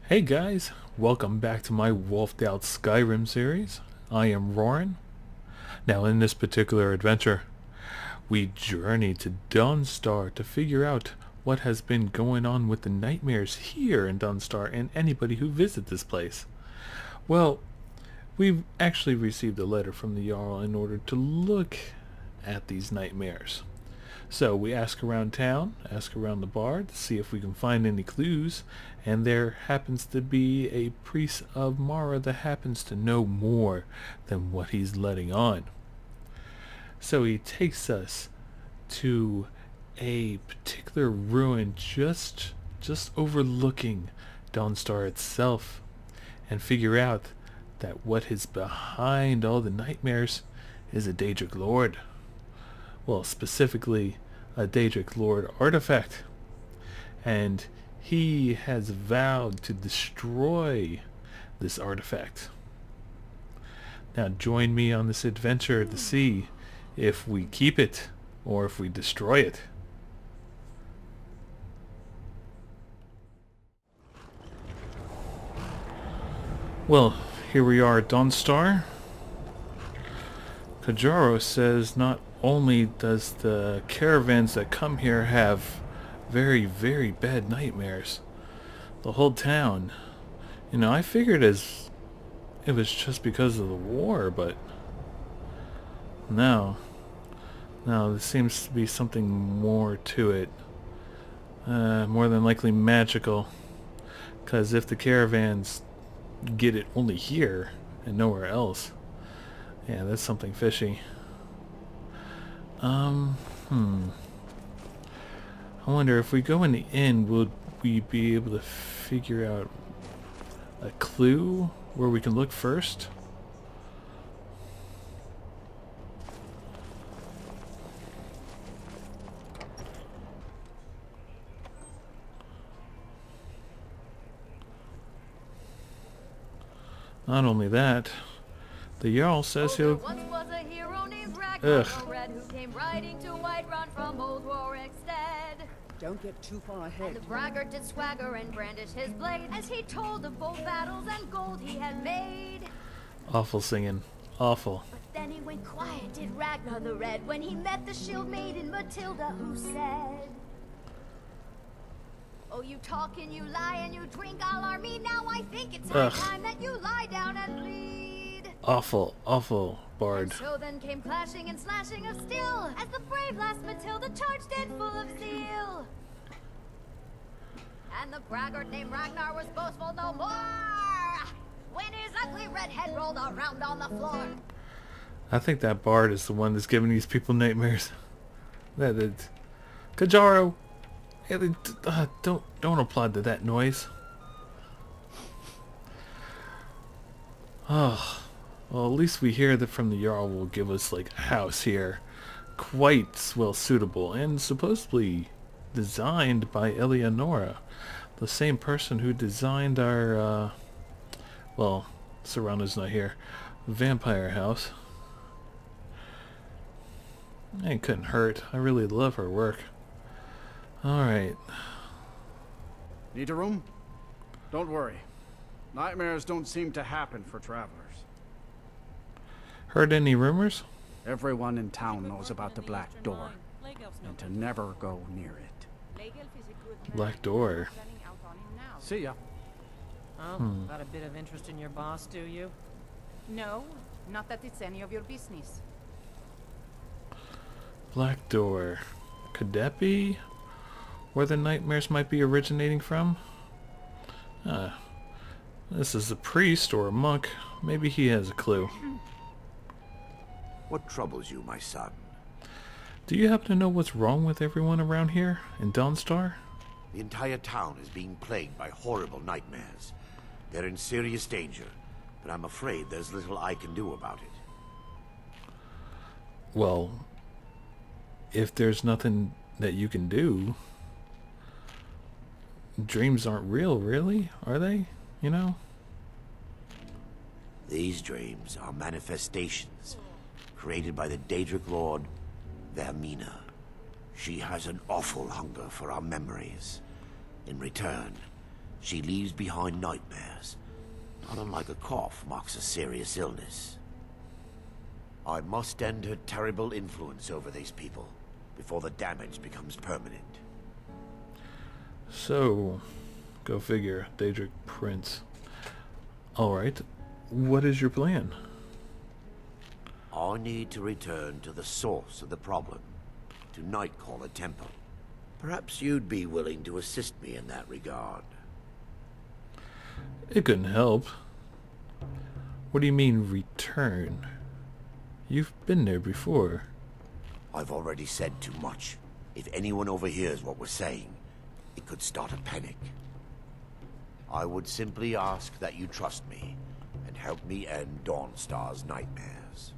Hey guys, welcome back to my Wolfed Out Skyrim series. I am Roarin. Now in this particular adventure, we journey to Dunstar to figure out what has been going on with the nightmares here in Dunstar and anybody who visits this place. Well, we've actually received a letter from the Jarl in order to look at these nightmares. So we ask around town, ask around the bar to see if we can find any clues, and there happens to be a priest of Mara that happens to know more than what he's letting on. So he takes us to a particular ruin just overlooking Dawnstar itself, and figure out that what is behind all the nightmares is a Daedric Lord. Well, specifically a Daedric Lord artifact, and he has vowed to destroy this artifact. Now join me on this adventure to see if we keep it or if we destroy it. Well, here we are at Dawnstar. Kajaro says not only does the caravans that come here have very bad nightmares, the whole town. You know, I figured it was just because of the war, but no, there seems to be something more to it. More than likely magical, because if the caravans get it only here and nowhere else, yeah, that's something fishy. I wonder if we go in the inn, will we be able to figure out a clue where we can look first? Not only that, the Jarl says he'll... Ugh. Who came riding to Whiterun from old Warwickstead. Don't get too far ahead. And the braggart did swagger and brandish his blade as he told of bold battles and gold he had made. Awful singing. Awful. But then he went quiet, did Ragnar the Red, when he met the shield maiden Matilda, who said, "Oh, you talk and you lie and you drink all army. Now I think it's high time that you lie down and bleed." Awful bard. And so then came clashing and slashing of steel as the brave lass Matilda charged in full of zeal. And the braggart named Ragnar was boastful no more when his ugly red head rolled around on the floor. I think that bard is the one that's giving these people nightmares. That is. Kajaro! Don't applaud to that noise. Oh, well, at least we hear that from the Jarl will give us like a house here, quite well suitable and supposedly designed by Eleonora, the same person who designed our well, Serrano's not here, vampire house. It couldn't hurt. I really love her work. Alright. Need a room? Don't worry. Nightmares don't seem to happen for travelers. Heard any rumors? Everyone in town knows about the Black Door, and to never go near it. Black Door. See ya. Oh, got a bit of interest in your boss, do you? No, not that it's any of your business. Black Door. Could that be where the nightmares might be originating from? This is a priest or a monk. Maybe he has a clue. What troubles you, my son? Do you happen to know what's wrong with everyone around here in Dawnstar? The entire town is being plagued by horrible nightmares. They're in serious danger, but I'm afraid there's little I can do about it. Well, if there's nothing that you can do, dreams aren't real, really, are they? You know? These dreams are manifestations created by the Daedric Lord, Vermina. She has an awful hunger for our memories. In return, She leaves behind nightmares. Not unlike a cough marks a serious illness. I must end her terrible influence over these people before the damage becomes permanent. So, go figure, Daedric Prince. Alright, what is your plan? I need to return to the source of the problem, to Nightcaller Temple. Perhaps you'd be willing to assist me in that regard. It couldn't help. What do you mean, return? You've been there before. I've already said too much. If anyone overhears what we're saying, it could start a panic. I would simply ask that you trust me and help me end Dawnstar's nightmares.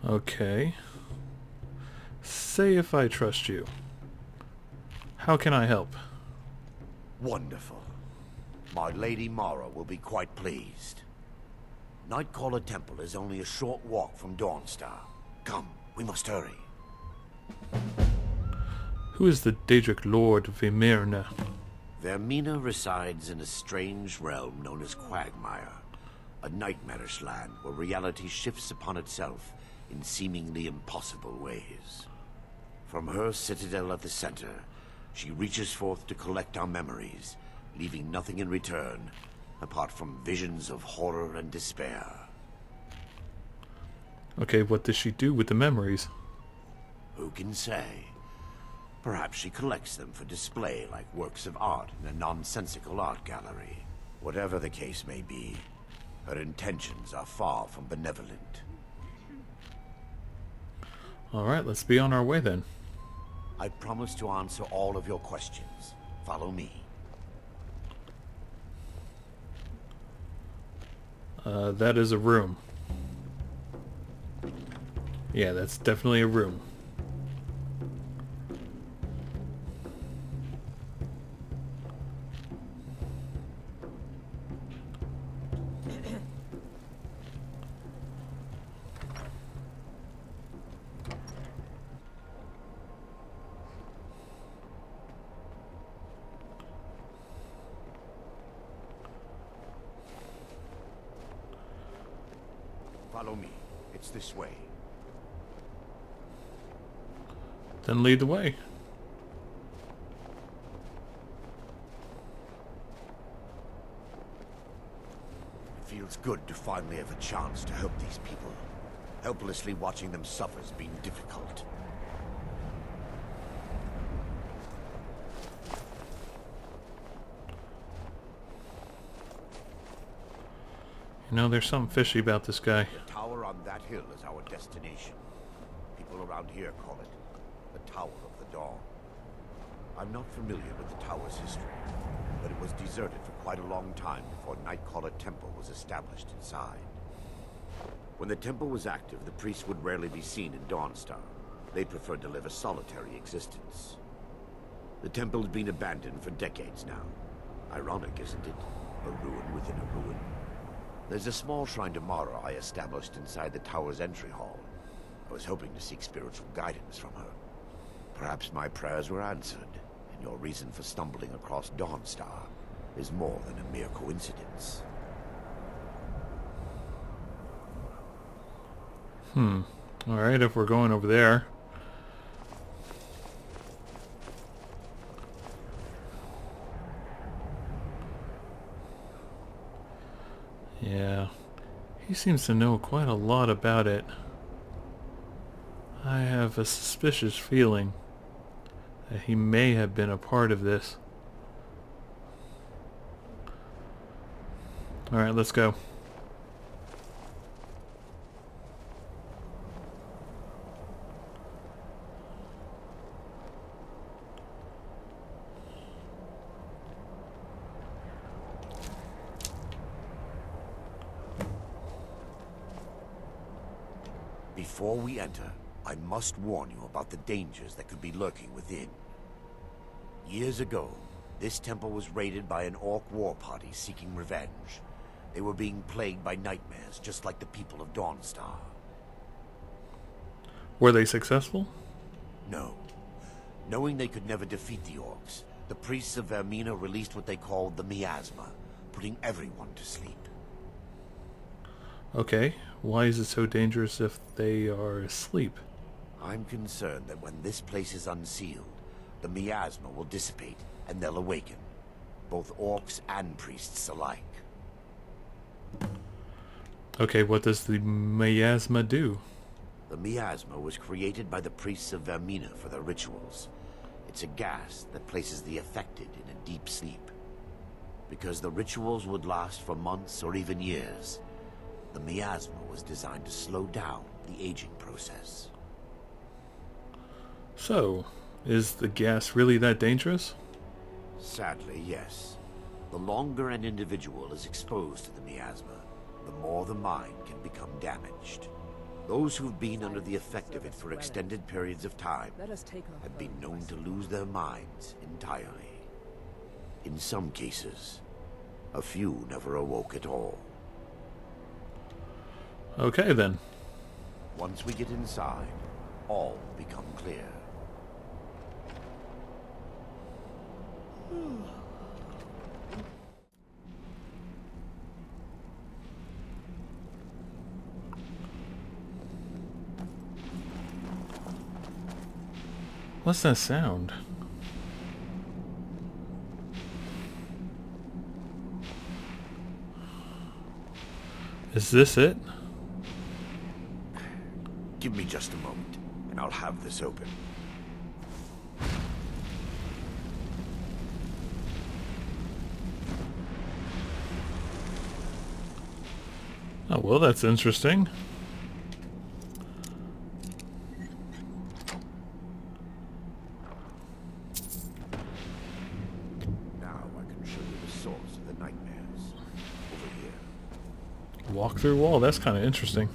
Okay. Say if I trust you. How can I help? Wonderful. My Lady Mara will be quite pleased. Nightcaller Temple is only a short walk from Dawnstar. Come, we must hurry. Who is the Daedric Lord Vimirna? Vermina resides in a strange realm known as Quagmire, a nightmarish land where reality shifts upon itself in seemingly impossible ways. From her citadel at the center, she reaches forth to collect our memories, leaving nothing in return apart from visions of horror and despair. Okay, what does she do with the memories? Who can say? Perhaps she collects them for display like works of art in a nonsensical art gallery. Whatever the case may be, her intentions are far from benevolent. Alright, let's be on our way then. I promise to answer all of your questions. Follow me. That is a room. Yeah, that's definitely a room. Follow me. It's this way. Then lead the way. It feels good to finally have a chance to help these people. Helplessly watching them suffer has been difficult. You know, there's something fishy about this guy. The tower on that hill is our destination. People around here call it the Tower of the Dawn. I'm not familiar with the tower's history, but it was deserted for quite a long time before Nightcaller Temple was established inside. When the temple was active, the priests would rarely be seen in Dawnstar. They preferred to live a solitary existence. The temple has been abandoned for decades now. Ironic, isn't it? A ruin within a ruin. There's a small shrine to Mara I established inside the tower's entry hall. I was hoping to seek spiritual guidance from her. Perhaps my prayers were answered, and your reason for stumbling across Dawnstar is more than a mere coincidence. Alright, if we're going over there. Yeah, he seems to know quite a lot about it. I have a suspicious feeling that he may have been a part of this. Alright, let's go. Before we enter, I must warn you about the dangers that could be lurking within. Years ago, this temple was raided by an orc war party seeking revenge. They were being plagued by nightmares, just like the people of Dawnstar. Were they successful? No. Knowing they could never defeat the orcs, the priests of Vermina released what they called the miasma, putting everyone to sleep. Okay, why is it so dangerous if they are asleep? I'm concerned that when this place is unsealed, the miasma will dissipate and they'll awaken, both orcs and priests alike. Okay, what does the miasma do? The miasma was created by the priests of Vermina for their rituals. It's a gas that places the affected in a deep sleep. Because the rituals would last for months or even years, the miasma was designed to slow down the aging process. So, is the gas really that dangerous? Sadly, yes. The longer an individual is exposed to the miasma, the more the mind can become damaged. Those who've been under the effect of it for extended periods of time have been known to lose their minds entirely. In some cases, a few never awoke at all. Okay then. Once we get inside, all will become clear. What's that sound? Is this it? Give me just a moment, and I'll have this open. Oh, well, that's interesting. Now I can show you the source of the nightmares. Over here. Walk through wall, that's kind of interesting.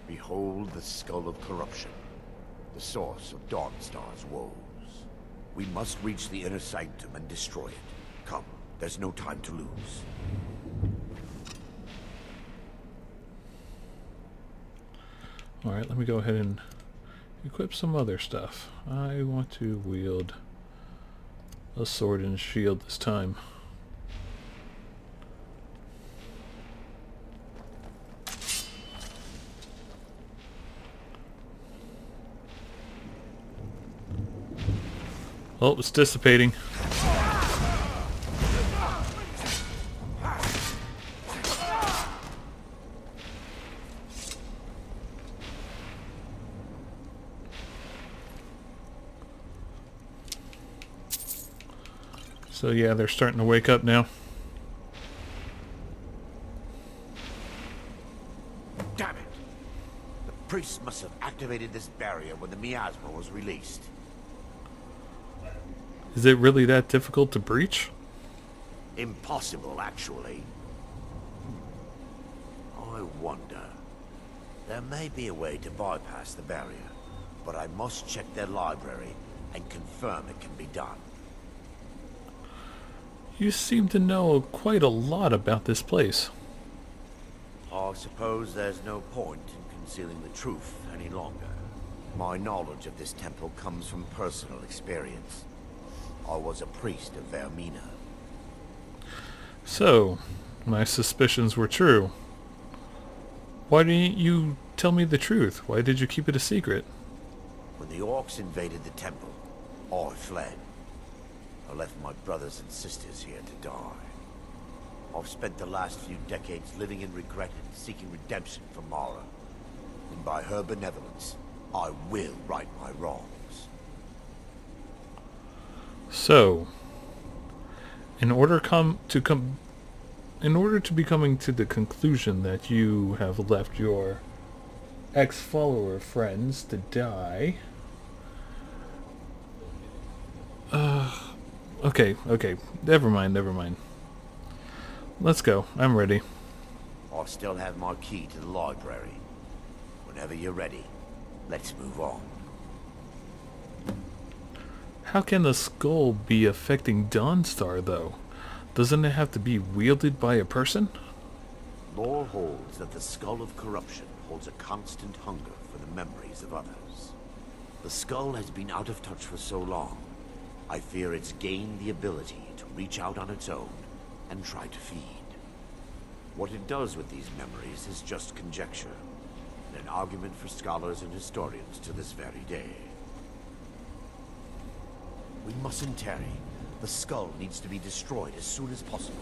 Behold the Skull of Corruption, the source of Dawnstar's woes. We must reach the inner sanctum and destroy it. Come, there's no time to lose. Alright, let me go ahead and equip some other stuff. I want to wield a sword and shield this time. Oh, it's dissipating. So yeah, they're starting to wake up now. Damn it! The priests must have activated this barrier when the miasma was released. Is it really that difficult to breach? Impossible, actually. I wonder. There may be a way to bypass the barrier, but I must check their library and confirm it can be done. You seem to know quite a lot about this place. I suppose there's no point in concealing the truth any longer. My knowledge of this temple comes from personal experience. I was a priest of Vermina. So, my suspicions were true. Why didn't you tell me the truth? Why did you keep it a secret? When the orcs invaded the temple, I fled. I left my brothers and sisters here to die. I've spent the last few decades living in regret and seeking redemption from Mara. And by her benevolence, I will right my wrongs. So, in order to be coming to the conclusion that you have left your ex-follower friends to die. Okay, never mind. Let's go. I'm ready. I still have my key to the library. Whenever you're ready, let's move on. How can the skull be affecting Dawnstar, though? Doesn't it have to be wielded by a person? Lore holds that the Skull of Corruption holds a constant hunger for the memories of others. The skull has been out of touch for so long, I fear it's gained the ability to reach out on its own and try to feed. What it does with these memories is just conjecture, and an argument for scholars and historians to this very day. We mustn't tarry. The skull needs to be destroyed as soon as possible.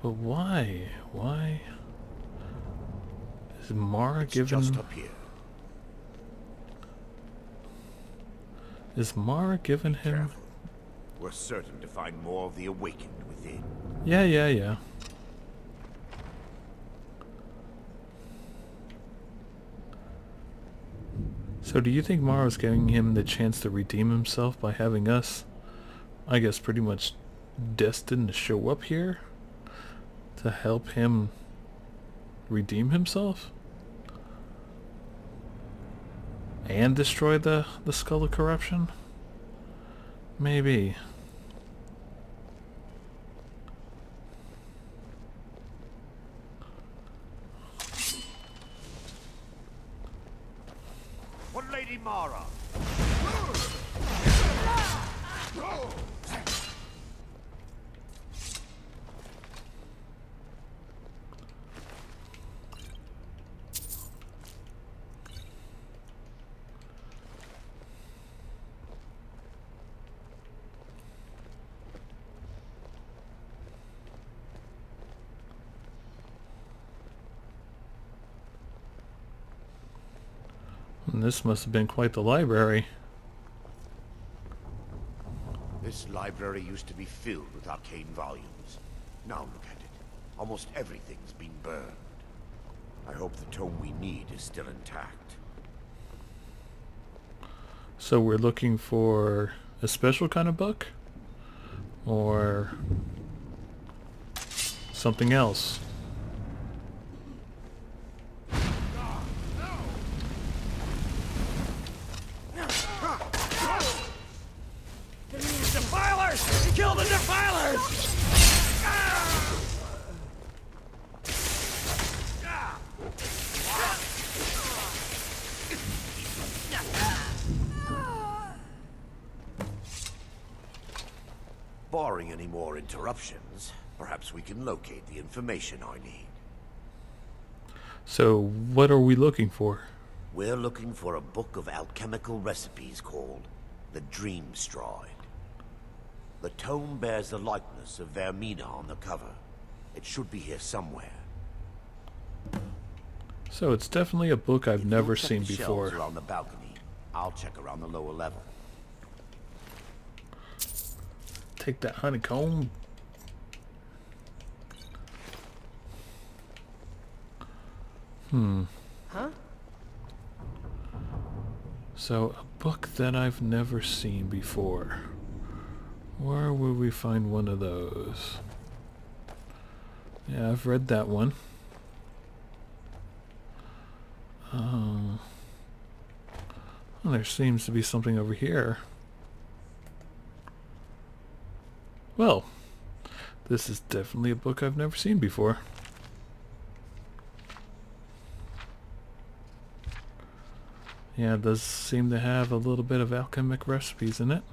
But why? Why is Mara given? Just up here. Is Mara given him? Careful. We're certain to find more of the awakened within. Yeah. So do you think Mara's giving him the chance to redeem himself by having us, I guess, pretty much destined to show up here to help him redeem himself? And destroy the Skull of Corruption? Maybe. What, Lady Mara? And this must have been quite the library. This library used to be filled with arcane volumes. Now look at it. Almost everything's been burned. I hope the tome we need is still intact. So we're looking for a special kind of book? Or something else? Defilers! Kill the defilers! Barring any more interruptions, perhaps we can locate the information I need. So what are we looking for? We're looking for a book of alchemical recipes called the Dream Stride. The tome bears the likeness of Vermina on the cover. It should be here somewhere. So it's definitely a book I've If never you'll check seen the shelves before. around the balcony, I'll check around the lower level. Take that honeycomb. Huh? So a book that I've never seen before. Where would we find one of those? Yeah, I've read that one. Well, there seems to be something over here. Well, this is definitely a book I've never seen before. Yeah, it does seem to have a little bit of alchemic recipes in it.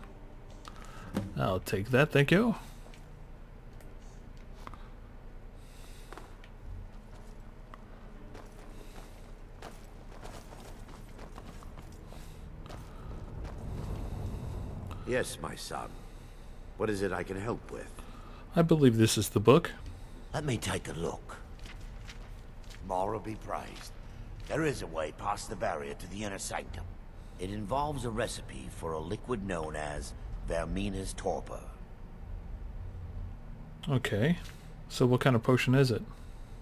I'll take that, thank you. Yes, my son. What is it I can help with? I believe this is the book. Let me take a look. Mara be praised. There is a way past the barrier to the inner sanctum. It involves a recipe for a liquid known as Vermina's torpor. Okay. So what kind of potion is it?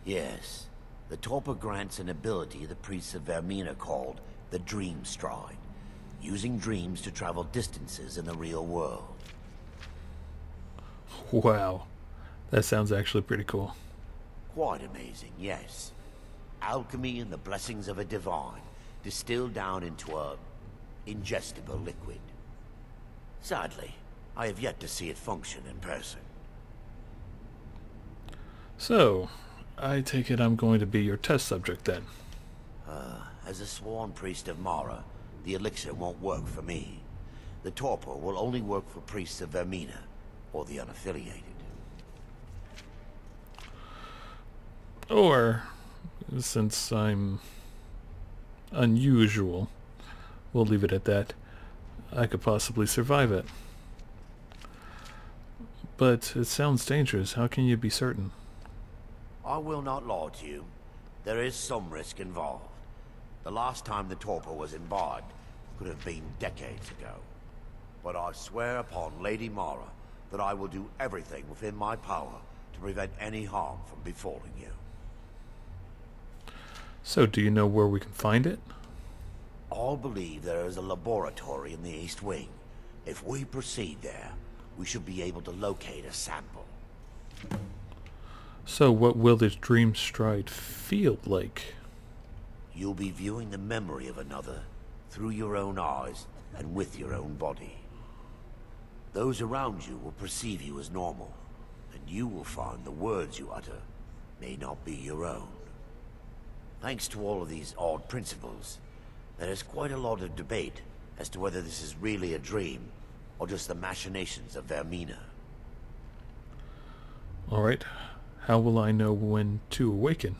Yes. The torpor grants an ability the priests of Vermina called the Dream Stride, using dreams to travel distances in the real world. Wow. That sounds actually pretty cool. Quite amazing, yes. Alchemy and the blessings of a divine, distilled down into a ingestible liquid. Sadly, I have yet to see it function in person. So, I take it I'm going to be your test subject then. As a sworn priest of Mara, the elixir won't work for me. The torpor will only work for priests of Vermina, or the unaffiliated. Or, since I'm unusual, we'll leave it at that, I could possibly survive it. But it sounds dangerous. How can you be certain? I will not lie to you. There is some risk involved. The last time the torpor was embarked could have been decades ago. But I swear upon Lady Mara that I will do everything within my power to prevent any harm from befalling you. So, do you know where we can find it? All believe there is a laboratory in the East Wing. If we proceed there, we should be able to locate a sample. So, what will this dream stride feel like? You'll be viewing the memory of another through your own eyes and with your own body. Those around you will perceive you as normal, and you will find the words you utter may not be your own. Thanks to all of these odd principles, there is quite a lot of debate as to whether this is really a dream or just the machinations of Vermina. Alright, how will I know when to awaken?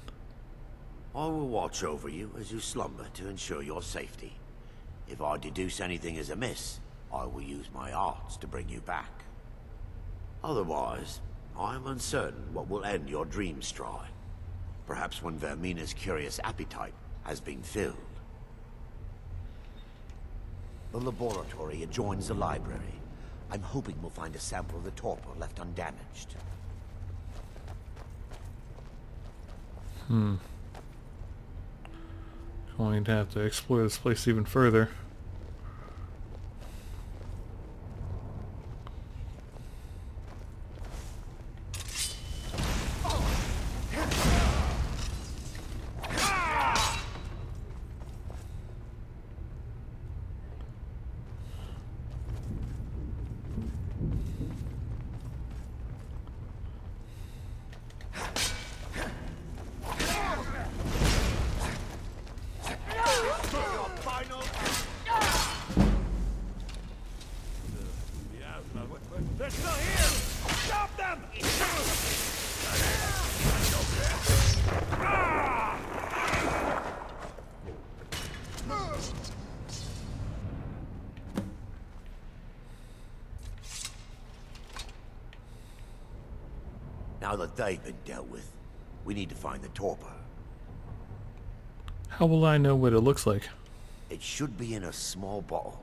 I will watch over you as you slumber to ensure your safety. If I deduce anything is amiss, I will use my arts to bring you back. Otherwise, I am uncertain what will end your dream stride. Perhaps when Vermina's curious appetite has been filled. The laboratory adjoins the library. I'm hoping we'll find a sample of the torpor left undamaged. Going to have to explore this place even further. They're still here! Stop them! Now that they've been dealt with, we need to find the torpor. How will I know what it looks like? It should be in a small bottle,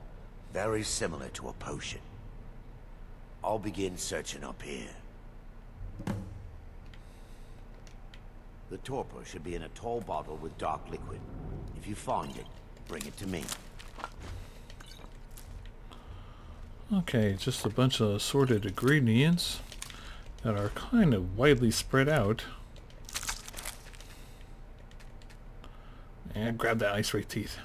very similar to a potion. I'll begin searching up here. The torpor should be in a tall bottle with dark liquid. If you find it, bring it to me. Okay, just a bunch of assorted ingredients that are kind of widely spread out. And grab that ice ray teeth.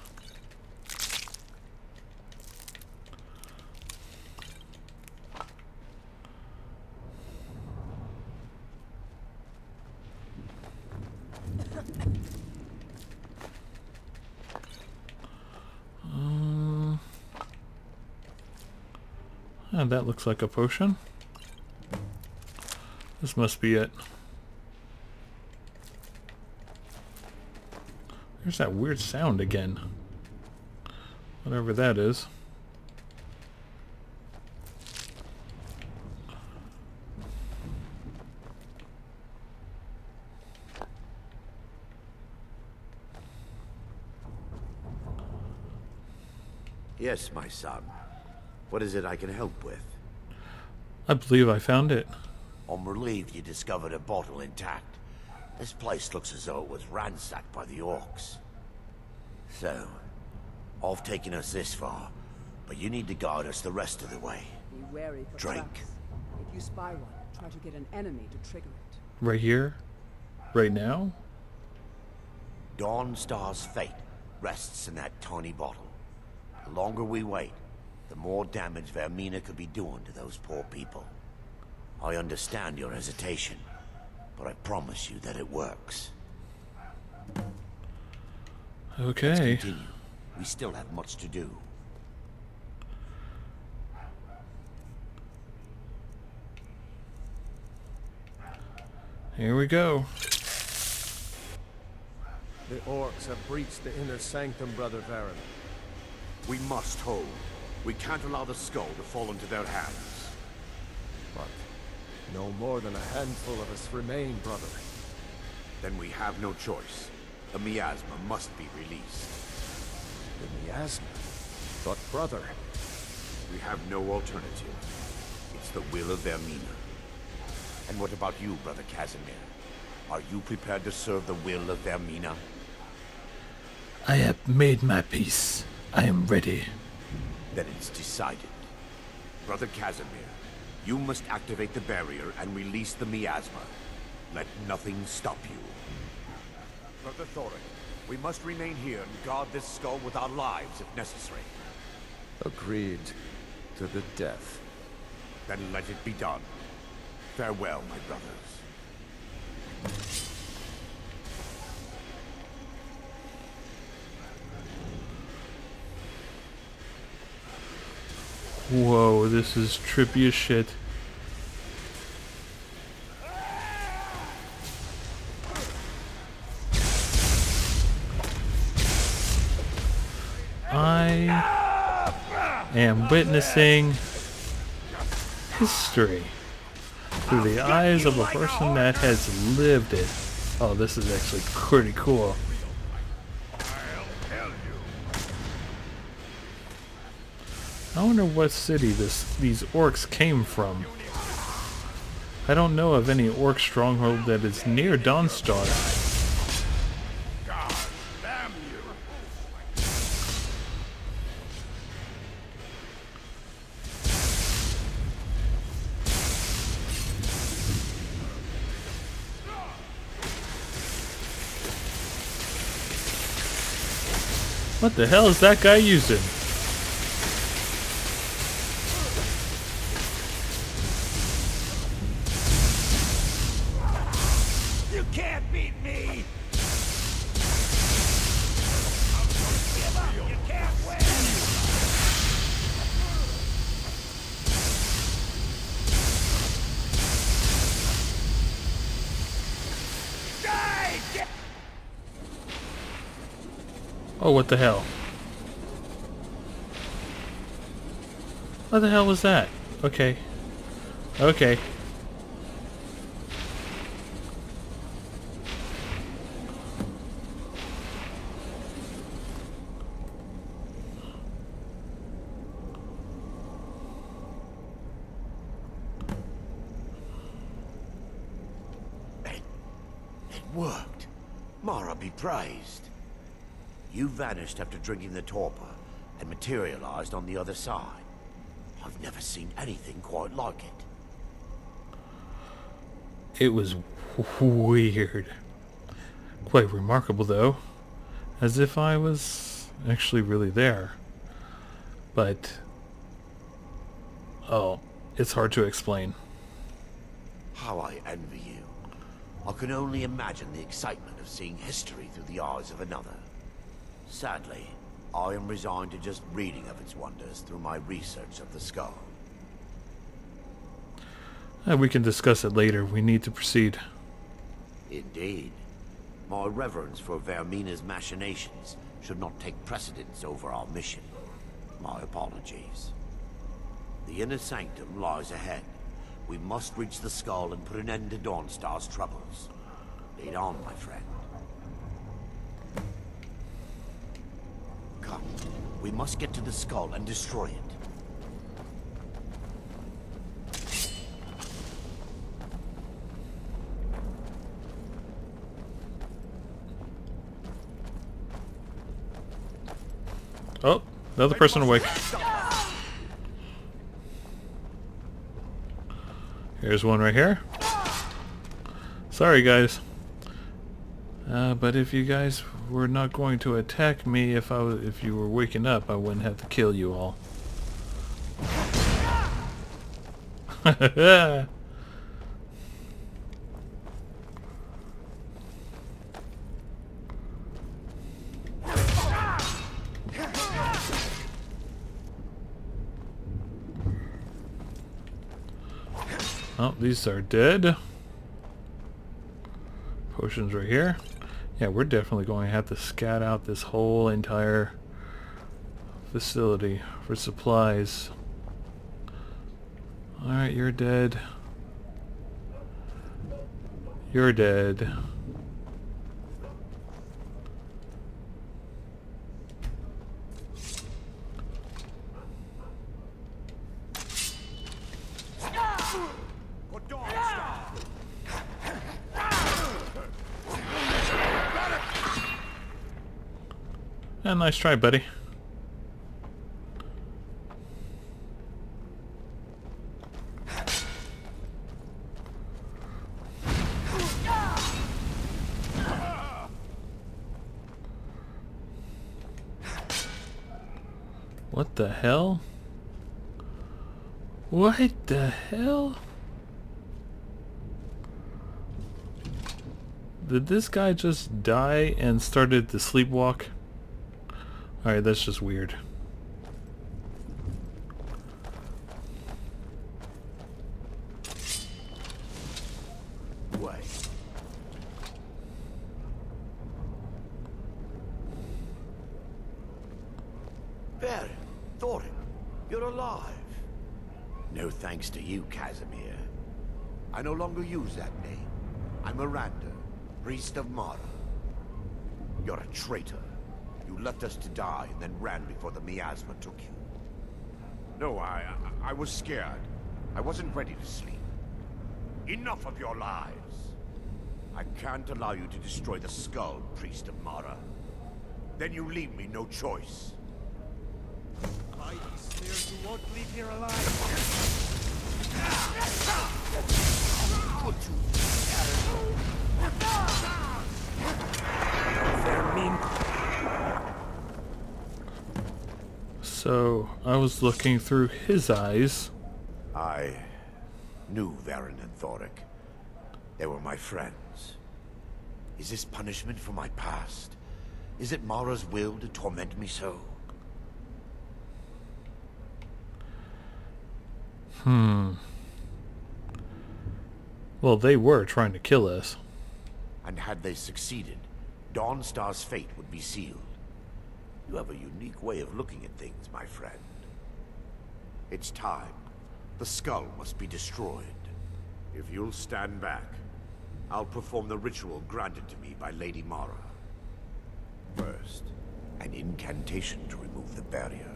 And that looks like a potion. This must be it. There's that weird sound again. Whatever that is. Yes, my son. What is it I can help with? I believe I found it. I'm relieved you discovered a bottle intact. This place looks as though it was ransacked by the Orcs. So, I've taken us this far, but you need to guide us the rest of the way. Be wary for Drink. traps. If you spy one, try to get an enemy to trigger it. Right here? Right now? Dawnstar's fate rests in that tiny bottle. The longer we wait, the more damage Vermina could be doing to those poor people. I understand your hesitation, but I promise you that it works. Okay. Let's continue. We still have much to do. Here we go. The orcs have breached the inner sanctum, Brother Varen. We must hold. We can't allow the skull to fall into their hands. But no more than a handful of us remain, brother. Then we have no choice. The miasma must be released. The miasma? But brother... We have no alternative. It's the will of Vermina. And what about you, Brother Casimir? Are you prepared to serve the will of Vermina? I have made my peace. I am ready. Then it's decided. Brother Casimir, you must activate the barrier and release the miasma. Let nothing stop you. Brother Thorin, we must remain here and guard this skull with our lives if necessary. Agreed to the death. Then let it be done. Farewell, my brothers. Whoa, this is trippy as shit. I am witnessing history through the eyes of a person that has lived it. Oh, this is actually pretty cool. I wonder what city these orcs came from. I don't know of any orc stronghold that is near Dawnstar. God damn you! What the hell is that guy using? You can't beat me! Give up! You can't win! Die! Oh, what the hell? What the hell was that? Okay. Okay. It worked. Mara be praised. You vanished after drinking the torpor and materialized on the other side. I've never seen anything quite like it. It was weird. Quite remarkable, though. As if I was actually really there. But... oh, it's hard to explain. How I envy you. I can only imagine the excitement of seeing history through the eyes of another. Sadly, I am resigned to just reading of its wonders through my research of the skull. We can discuss it later. We need to proceed. Indeed. My reverence for Vermina's machinations should not take precedence over our mission. My apologies. The inner sanctum lies ahead. We must reach the skull and put an end to Dawnstar's troubles. Lead on, my friend. Come, we must get to the skull and destroy it. Oh, another person awake. Here's one right here. Sorry, guys. But if you guys were not going to attack me if you were waking up, I wouldn't have to kill you all. Oh, these are dead. Potions right here. Yeah, we're definitely going to have to scout out this whole entire facility for supplies. Alright, you're dead. You're dead. Nice try, buddy. What the hell? What the hell? Did this guy just die and started to sleepwalk? Alright, that's just weird. Wait. Baron, Thorin, you're alive. No thanks to you, Casimir. I no longer use that name. I'm Miranda, priest of Mara. You're a traitor. You left us to die and then ran before the miasma took you. No, I was scared. I wasn't ready to sleep. Enough of your lies. I can't allow you to destroy the skull, priest of Mara. Then you leave me no choice. I swear you won't leave here alive. They're mean. So, I was looking through his eyes. I knew Varen and Thoric. They were my friends. Is this punishment for my past? Is it Mara's will to torment me so? Well, they were trying to kill us. And had they succeeded, Dawnstar's fate would be sealed. You have a unique way of looking at things, my friend. It's time. The skull must be destroyed. If you'll stand back, I'll perform the ritual granted to me by Lady Mara. First, an incantation to remove the barrier.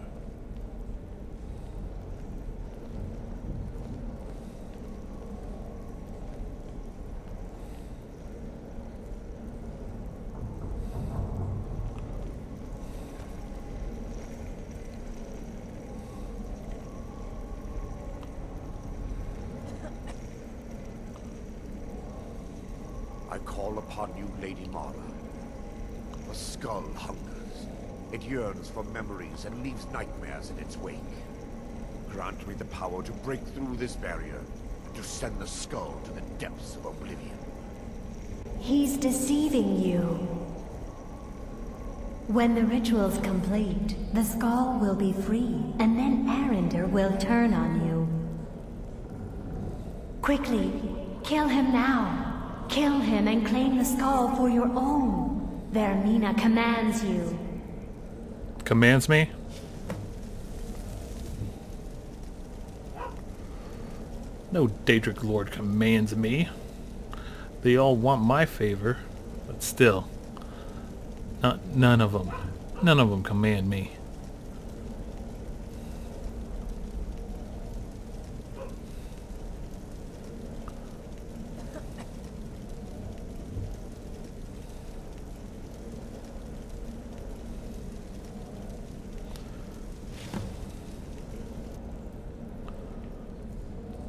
I call upon you, Lady Mara. The skull hungers. It yearns for memories and leaves nightmares in its wake. Grant me the power to break through this barrier and to send the skull to the depths of oblivion. He's deceiving you. When the ritual's complete, the skull will be free, and then Arender will turn on you. Quickly, kill him now. Kill him and claim the skull for your own. Vermina commands you. Commands me? No Daedric Lord commands me. They all want my favor, but still. None of them. None of them command me.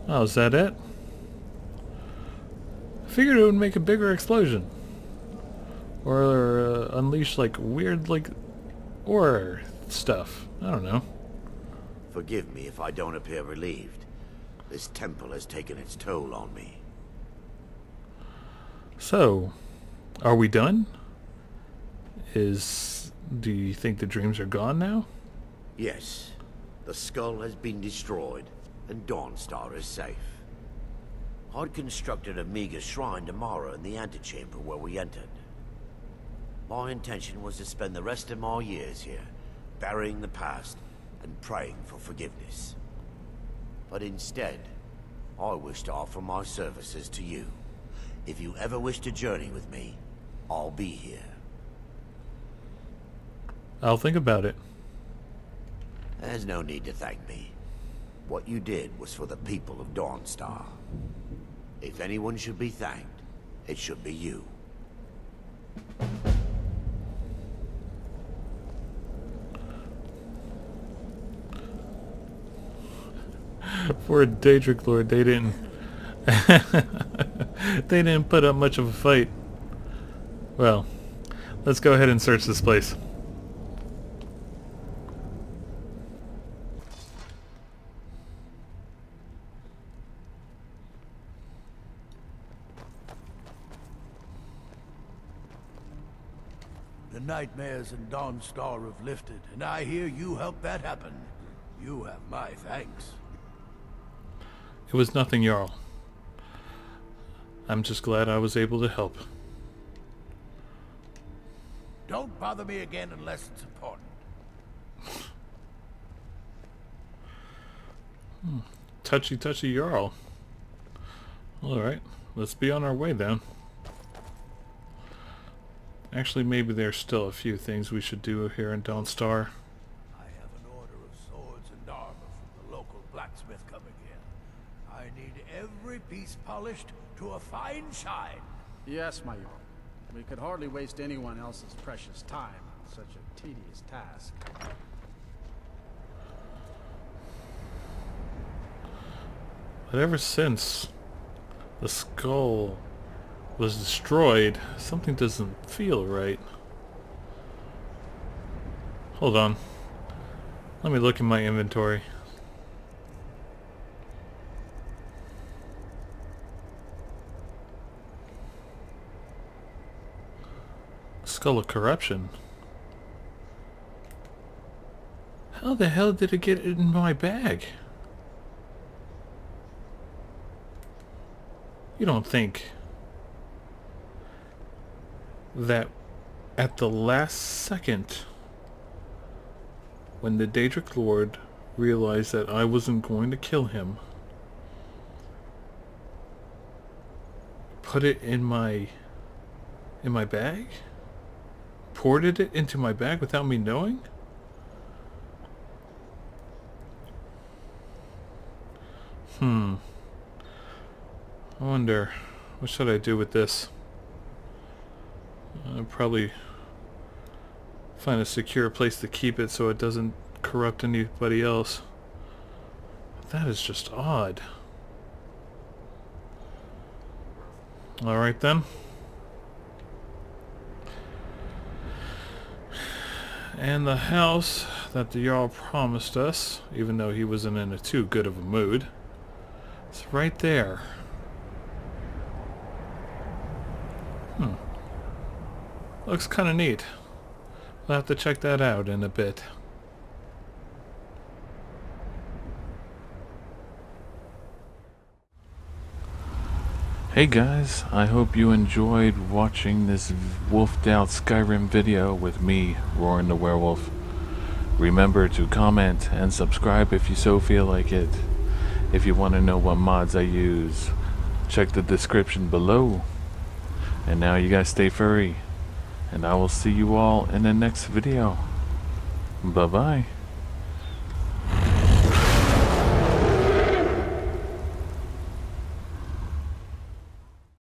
Oh, is that it? I figured it would make a bigger explosion. Or unleash like weird like horror stuff. I don't know. Forgive me if I don't appear relieved. This temple has taken its toll on me. So, are we done? Do you think the dreams are gone now? Yes. The skull has been destroyed, and Dawnstar is safe. I'd constructed a meager shrine tomorrow in the antechamber where we entered. My intention was to spend the rest of my years here, burying the past and praying for forgiveness. But instead, I wish to offer my services to you. If you ever wish to journey with me, I'll be here. I'll think about it. There's no need to thank me. What you did was for the people of Dawnstar. If anyone should be thanked, it should be you. For a Daedric Lord, they didn't they didn't put up much of a fight. Well, let's go ahead and search this place. The nightmares in Dawnstar have lifted, and I hear you helped that happen. You have my thanks. It was nothing, Jarl. I'm just glad I was able to help. Don't bother me again unless it's important. Touchy Jarl. Alright, let's be on our way then. Actually, maybe there's still a few things we should do here in Dawnstar. I have an order of swords and armor from the local blacksmith coming in. I need every piece polished to a fine shine. Yes, my lord. We could hardly waste anyone else's precious time on such a tedious task. But ever since the skull was destroyed, something doesn't feel right. Hold on. Let me look in my inventory. Skull of Corruption. How the hell did it get in my bag? You don't think that at the last second, when the Daedric Lord realized that I wasn't going to kill him, put it in my bag? Ported it into my bag without me knowing? I wonder, what should I do with this? I'll probably find a secure place to keep it so it doesn't corrupt anybody else. That is just odd. Alright then. And the house that the Jarl promised us, even though he wasn't in too good of a mood, it's right there. Looks kind of neat. We'll have to check that out in a bit. Hey guys, I hope you enjoyed watching this Wolfed Out Skyrim video with me, Roarin the Werewolf. Remember to comment and subscribe if you so feel like it. If you want to know what mods I use, check the description below. And now you guys stay furry. And I will see you all in the next video. Bye-bye.